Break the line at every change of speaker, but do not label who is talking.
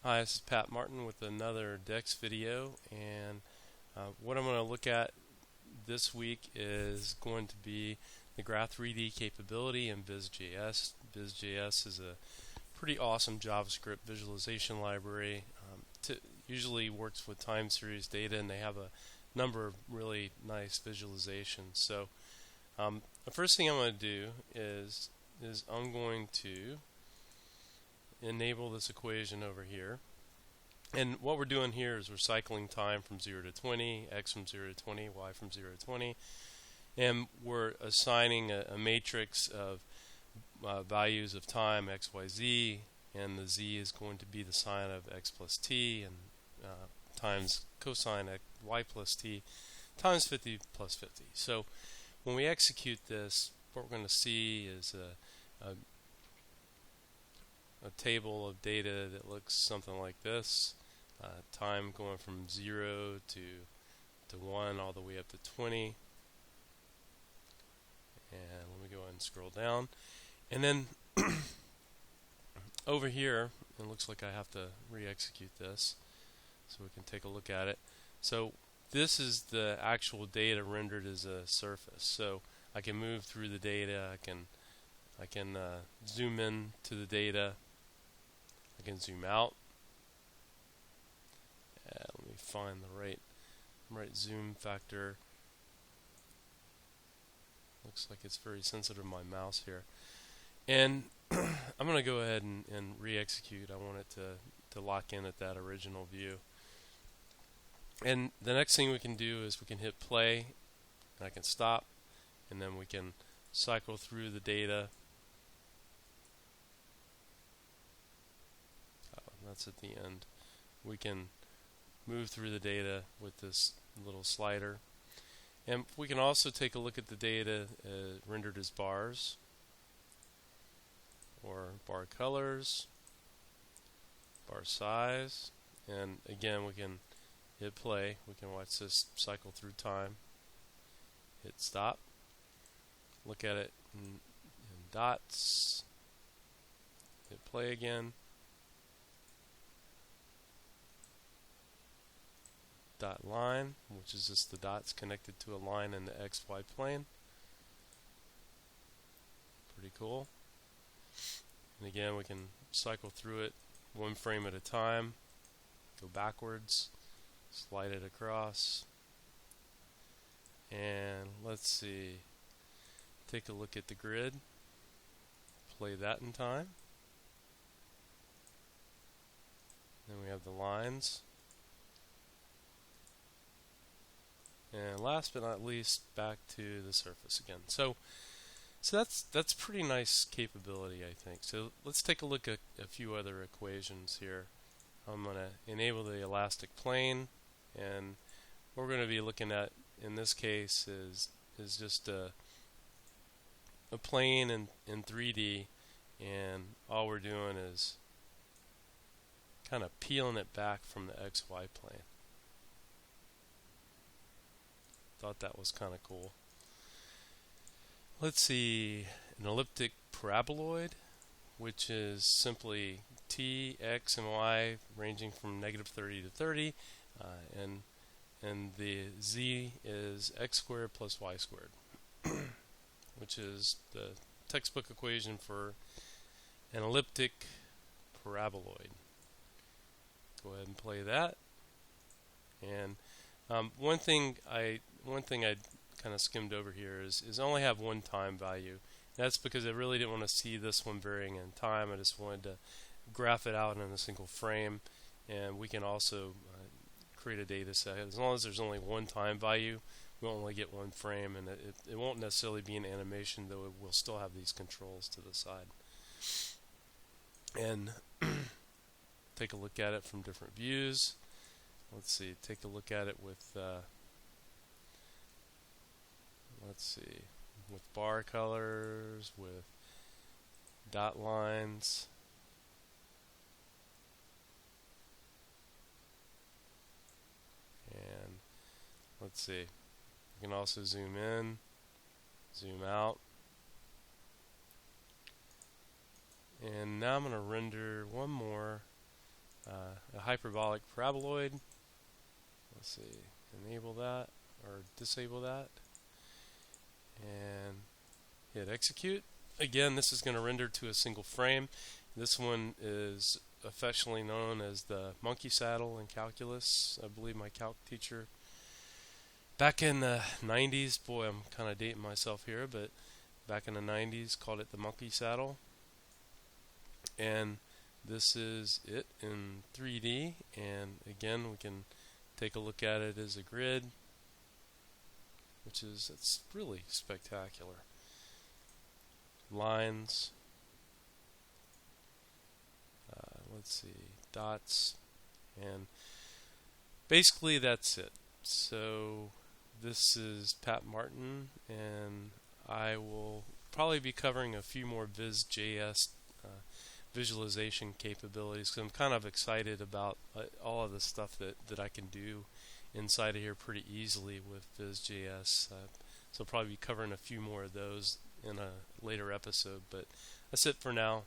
Hi, this is Pat Martin with another Dex video, and what I'm going to look at this week is going to be the Graph 3D capability in Vis.js. Vis.js is a pretty awesome JavaScript visualization library. Usually works with time series data, and they have a number of really nice visualizations. So the first thing I'm going to do is I'm going to enable this equation over here. And what we're doing here is we're cycling time from 0 to 20, x from 0 to 20, y from 0 to 20, and we're assigning a matrix of values of time x, y, z, and the z is going to be the sine of x plus t, and times cosine x, y plus t times 50 plus 50. So when we execute this, what we're going to see is a table of data that looks something like this. Time going from 0 to 1 all the way up to 20. And let me go ahead and scroll down. And then over here, it looks like I have to re-execute this so we can take a look at it. So this is the actual data rendered as a surface. So I can move through the data. I can zoom in to the data. I can zoom out. Let me find the right zoom factor. Looks like it's very sensitive to my mouse here. And I'm going to go ahead and re-execute. I want it to lock in at that original view. And the next thing we can do is we can hit play, and I can stop, and then we can cycle through the data. That's at the end. We can move through the data with this little slider. And we can also take a look at the data rendered as bars or bar colors, bar size, and again we can hit play. We can watch this cycle through time, hit stop, look at it in dots, hit play again, dot line, which is just the dots connected to a line in the XY plane. Pretty cool. And again, we can cycle through it one frame at a time, go backwards, slide it across, and let's see, take a look at the grid, play that in time. Then we have the lines. And last but not least, back to the surface again. So that's pretty nice capability, I think. So let's take a look at a few other equations here. I'm going to enable the elastic plane, and what we're going to be looking at in this case is just a plane in 3D, and all we're doing is kind of peeling it back from the XY plane. Thought that was kind of cool. Let's see, an elliptic paraboloid, which is simply t, x, and y ranging from -30 to 30, and the z is x squared plus y squared, which is the textbook equation for an elliptic paraboloid. Go ahead and play that. And one thing I kind of skimmed over here is I only have one time value. That's because I really didn't want to see this one varying in time. I just wanted to graph it out in a single frame, and we can also create a data set. As long as there's only one time value, we'll only get one frame, and it won't necessarily be an animation, though it will still have these controls to the side. And take a look at it from different views. Let's see, take a look at it with with bar colors, with dot lines. And let's see, you can also zoom in, zoom out. And now I'm going to render one more a hyperbolic paraboloid. Let's see, enable that or disable that, and hit execute. Again, this is going to render to a single frame. This one is affectionately known as the monkey saddle in calculus. I believe my calc teacher back in the 90s, boy, I'm kind of dating myself here, but back in the 90s called it the monkey saddle. And this is it in 3D, and again we can take a look at it as a grid, which is, it's really spectacular. Lines, let's see, dots, and basically that's it. So this is Pat Martin, and I will probably be covering a few more Vis.js visualization capabilities, because I'm kind of excited about all of the stuff that I can do inside of here pretty easily with Vis.js. So I'll probably be covering a few more of those in a later episode, but that's it for now.